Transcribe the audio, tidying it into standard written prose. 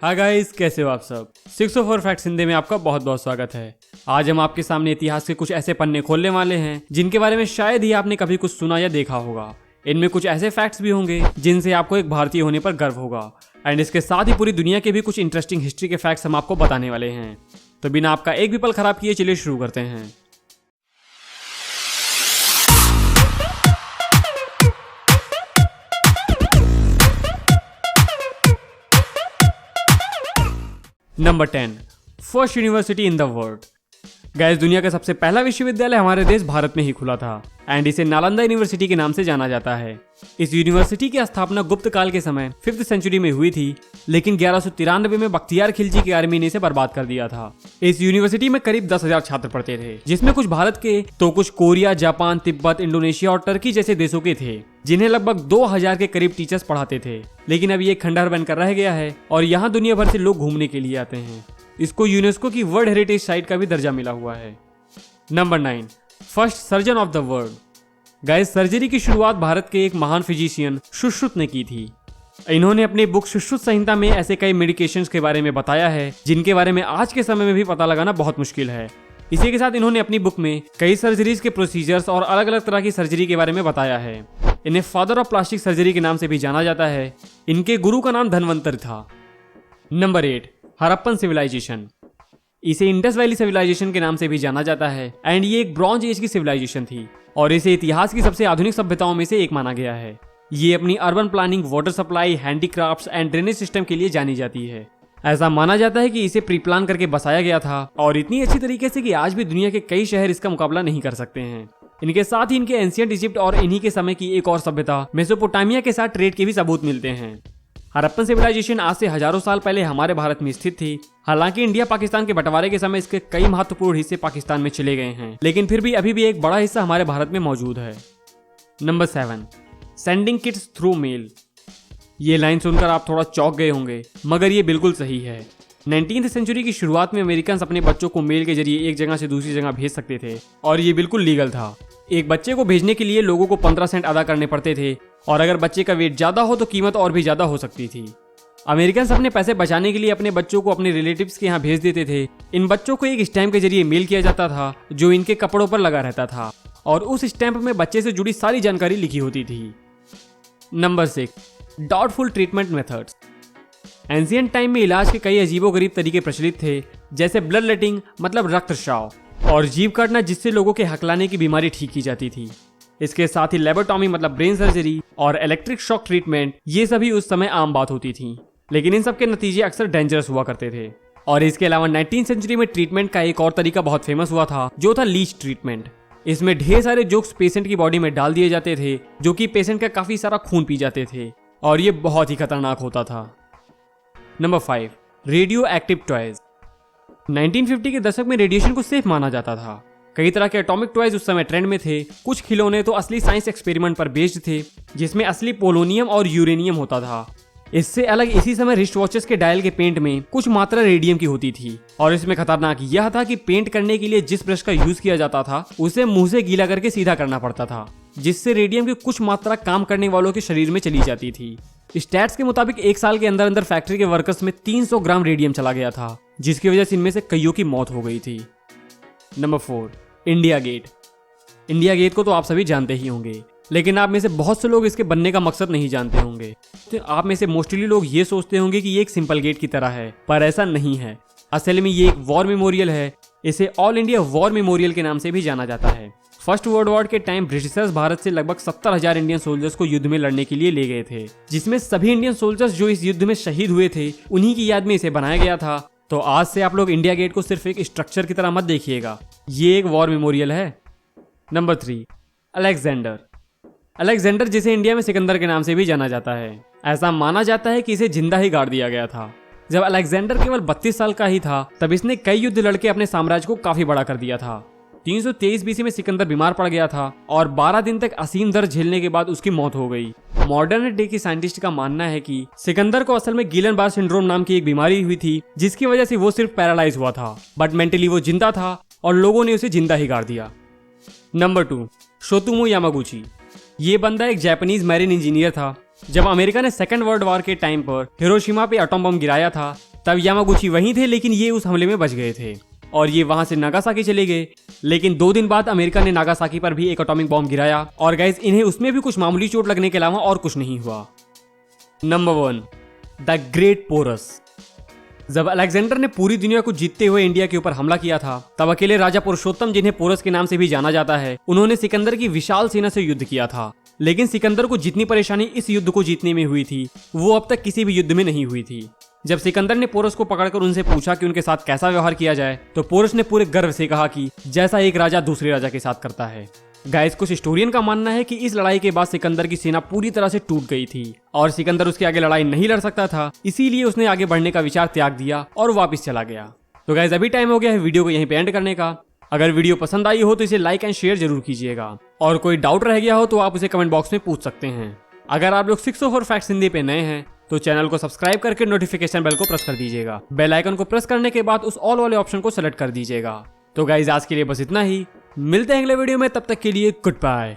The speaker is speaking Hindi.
हाय गाइस, कैसे हो आप सब। 604 फैक्ट्स हिंदी में आपका बहुत बहुत स्वागत है। आज हम आपके सामने इतिहास के कुछ ऐसे पन्ने खोलने वाले हैं जिनके बारे में शायद ही आपने कभी कुछ सुना या देखा होगा। इनमें कुछ ऐसे फैक्ट्स भी होंगे जिनसे आपको एक भारतीय होने पर गर्व होगा एंड इसके साथ ही पूरी दुनिया के भी कुछ इंटरेस्टिंग हिस्ट्री के फैक्ट्स हम आपको बताने वाले हैं। तो बिना आपका एक भी पल खराब किए चलिए शुरू करते हैं। Number 10, first university in the world. Guys, दुनिया का सबसे पहला विश्वविद्यालय हमारे देश भारत में ही खुला था एंड इसे नालंदा यूनिवर्सिटी के नाम से जाना जाता है। इस यूनिवर्सिटी की स्थापना गुप्त काल के समय 5th सेंचुरी में हुई थी, लेकिन 1193 में बख्तियार खिलजी की आर्मी ने इसे बर्बाद कर दिया था। इस यूनिवर्सिटी में करीब 10,000 छात्र पढ़ते थे, जिसमें कुछ भारत के तो कुछ कोरिया, जापान, तिब्बत, इंडोनेशिया और टर्की जैसे देशों के थे, जिन्हें लगभग 2000 के करीब टीचर्स पढ़ाते थे। लेकिन अब ये खंडहर बनकर रह गया है और यहाँ दुनिया भर से लोग घूमने के लिए आते हैं। इसको यूनेस्को की वर्ल्ड हेरिटेज साइट का भी दर्जा मिला हुआ है। Number 9, first surgeon of the world. Guys, surgery की शुरुआत भारत के एक महान फिजिशियन सुश्रुत ने की थी। इन्होंने अपनी बुक सुश्रुत संहिता में ऐसे कई मेडिकेशंस के बारे में बताया है जिनके बारे में आज के समय में भी पता लगाना बहुत मुश्किल है। इसी के साथ इन्होंने अपनी बुक में कई सर्जरीज के प्रोसीजर्स और अलग अलग तरह की सर्जरी के बारे में बताया है। इन्हें फादर ऑफ प्लास्टिक सर्जरी के नाम से भी जाना जाता है। इनके गुरु का नाम धनवंतर था। Number 8, Harappan civilisation. इसे इंडस वैली सिविलाइजेशन के नाम से भी जाना जाता है एंड ये एक ब्रॉन्ज एज की सिविलाइजेशन थी और इसे इतिहास की सबसे आधुनिक सभ्यताओं में से एक माना गया है। ये अपनी urban planning, water supply, handicrafts and drainage system के लिए जानी जाती है। ऐसा माना जाता है कि इसे प्री प्लान करके बसाया गया था और इतनी अच्छी तरीके से कि आज भी दुनिया के कई शहर इसका मुकाबला नहीं कर सकते हैं। इनके साथ ही इनके एंशिएंट इजिप्ट और इन्हीं के समय की एक और सभ्यता मेसोपोटामिया के साथ ट्रेड के भी सबूत मिलते हैं। हड़प्पन सिविलाइजेशन आज से हजारों साल पहले हमारे भारत में स्थित थी। हालांकि इंडिया पाकिस्तान के बंटवारे के समय इसके कई महत्वपूर्ण हिस्से पाकिस्तान में चले गए हैं, लेकिन फिर भी अभी भी एक बड़ा हिस्सा हमारे भारत में मौजूद है। Number 7, sending kids through mail. ये लाइन सुनकर आप थोड़ा चौंक गए होंगे, मगर ये बिल्कुल सही है। 19th सेंचुरी की शुरुआत में अमेरिकन अपने बच्चों को मेल के जरिए एक जगह से दूसरी जगह भेज सकते थे और ये बिल्कुल लीगल था। एक बच्चे को भेजने के लिए लोगों को 15 सेंट अदा करने पड़ते थे और अगर बच्चे का वेट ज्यादा हो तो कीमत और भी ज्यादा हो सकती थी। अमेरिकन अपने पैसे बचाने के लिए अपने बच्चों को अपने रिलेटिव्स के यहाँ भेज देते थे। इन बच्चों को एक स्टैम्प के जरिए मेल किया जाता था जो इनके कपड़ों पर लगा रहता था और उस स्टैम्प में बच्चे से जुड़ी सारी जानकारी लिखी होती थी। Number 6, doubtful treatment methods. Ancient time में इलाज के कई अजीबोगरीब तरीके प्रचलित थे, जैसे ब्लड लेटिंग मतलब रक्तस्राव और जीभ काटना जिससे लोगों के हकलाने की बीमारी ठीक की जाती थी। इसके साथ ही लेबोटॉमी मतलब ब्रेन सर्जरी और इलेक्ट्रिक शॉक ट्रीटमेंट, ये सभी उस समय आम बात होती थी, लेकिन इन सब के नतीजे अक्सर डेंजरस हुआ करते थे। और इसके अलावा 19th सेंचुरी में ट्रीटमेंट का एक और तरीका बहुत फेमस हुआ था जो था लीच ट्रीटमेंट। इसमें ढेर सारे जोक्स पेशेंट की बॉडी में डाल दिए जाते थे जो कि पेशेंट का काफी सारा खून पी जाते थे और ये बहुत ही खतरनाक होता था। Number 5, radio active toys. 1950 के दशक में रेडिएशन को सेफ माना जाता था। कई तरह के एटॉमिक टॉयज उस समय ट्रेंड में थे। कुछ खिलौने तो असली साइंस एक्सपेरिमेंट पर बेस्ड थे, जिसमें असली पोलोनियम और यूरेनियम होता था। इससे अलग इसी समय रिस्ट वॉचेस के डायल के पेंट में कुछ मात्रा रेडियम की होती थी और इसमें खतरनाक यह था कि पेंट करने के लिए जिस ब्रश का यूज किया जाता था उसे मुंह से गीला करके सीधा करना पड़ता था, जिससे रेडियम की कुछ मात्रा काम करने वालों के शरीर में चली जाती थी। स्टैट्स के मुताबिक एक साल के अंदर अंदर फैक्ट्री के वर्कर्स में 300 ग्राम रेडियम चला गया था, जिसकी वजह से इनमें से कईयों की मौत हो गई थी। Number 4, India Gate. India Gate को तो आप सभी जानते ही होंगे, लेकिन आप में से बहुत से लोग इसके बनने का मकसद नहीं जानते होंगे। तो आप में से मोस्टली लोग ये सोचते होंगे कि ये एक सिंपल गेट की तरह है, पर ऐसा नहीं है। असल में ये एक वॉर मेमोरियल है। इसे ऑल इंडिया वॉर मेमोरियल के नाम से भी जाना जाता है। फर्स्ट वर्ल्ड वॉर के टाइम ब्रिटिशर्स भारत से लगभग 70,000 इंडियन सोल्जर्स को युद्ध में लड़ने के लिए ले गए थे, जिसमें सभी इंडियन सोल्जर्स जो इस युद्ध में शहीद हुए थे उन्हीं की याद में इसे बनाया गया था। तो आज से आप लोग इंडिया गेट को सिर्फ एक स्ट्रक्चर की तरह मत देखिएगा, ये एक वॉर मेमोरियल है। Number 3, Alexander. अलेक्जेंडर जिसे इंडिया में सिकंदर के नाम से भी जाना जाता है। ऐसा माना जाता है कि इसे जिंदा ही गाड़ दिया गया था। जब अलेक्जेंडर केवल 32 साल का ही था तब इसने कई युद्ध लड़के अपने साम्राज्य को काफी बड़ा कर दिया था। 323 बीसी में सिकंदर बीमार पड़ गया था और 12 दिन तक असीम दर्द झेलने के बाद उसकी मौत हो गई। मॉडर्न डे की साइंटिस्ट का मानना है कि सिकंदर को असल में गिलन बार सिंड्रोम नाम की एक बीमारी हुई थी, जिसकी वजह से वो सिर्फ पैरालाइज हुआ था, बट मेंटली वो जिंदा था और लोगों ने उसे जिंदा ही गाड़ दिया। Number 2, Shotomo Yamaguchi. ये बंदा एक जापानीज मैरीन इंजीनियर था। जब अमेरिका ने सेकेंड वर्ल्ड वॉर के टाइम पर हिरोशिमा पे एटॉम बम गिराया था तब यामागुची वहीं थे, लेकिन ये उस हमले में बच गए थे और ये वहां से नागासाकी चले गए। लेकिन 2 दिन बाद अमेरिका ने नागासाकी पर भी एक एटॉमिक बॉम्ब गिराया और गाइस इन्हें उसमें भी कुछ मामूली चोट लगने के अलावा और कुछ नहीं हुआ। Number 1, the great Porus. जब अलेक्जेंडर ने पूरी दुनिया को जीतते हुए इंडिया के ऊपर हमला किया था, तब अकेले राजा पुरुषोत्तम, जिन्हें पोरस के नाम से भी जाना जाता है, उन्होंने सिकंदर की विशाल सेना से युद्ध किया था। लेकिन सिकंदर को जितनी परेशानी इस युद्ध को जीतने में हुई थी, वो अब तक किसी भी युद्ध में नहीं हुई थी। जब सिकंदर ने पोरस को पकड़कर उनसे पूछा कि उनके साथ कैसा व्यवहार किया जाए, तो पोरस ने पूरे गर्व से कहा कि जैसा एक राजा दूसरे राजा के साथ करता है। गाइस, कुछ हिस्टोरियन का मानना है कि इस लड़ाई के बाद सिकंदर की सेना पूरी तरह से टूट गई थी और सिकंदर उसके आगे लड़ाई नहीं लड़ सकता था, इसीलिए उसने आगे बढ़ने का विचार त्याग दिया और वापस चला गया। तो गाइस, अभी टाइम हो गया है वीडियो को यहीं पे एंड करने का। अगर वीडियो पसंद आई हो तो इसे लाइक एंड शेयर जरूर कीजिएगा और कोई डाउट रह गया हो तो आप उसे कमेंट बॉक्स में पूछ सकते हैं। अगर आप लोग 604 फैक्ट्स हिंदी पे नए हैं तो चैनल को सब्सक्राइब करके नोटिफिकेशन बेल को प्रेस कर दीजिएगा। बेल आइकन को प्रेस करने के बाद उस ऑल वाले ऑप्शन को सेलेक्ट कर दीजिएगा। तो गाइस, आज के लिए बस इतना ही। मिलते हैं अगले वीडियो में, तब तक के लिए गुड बाय।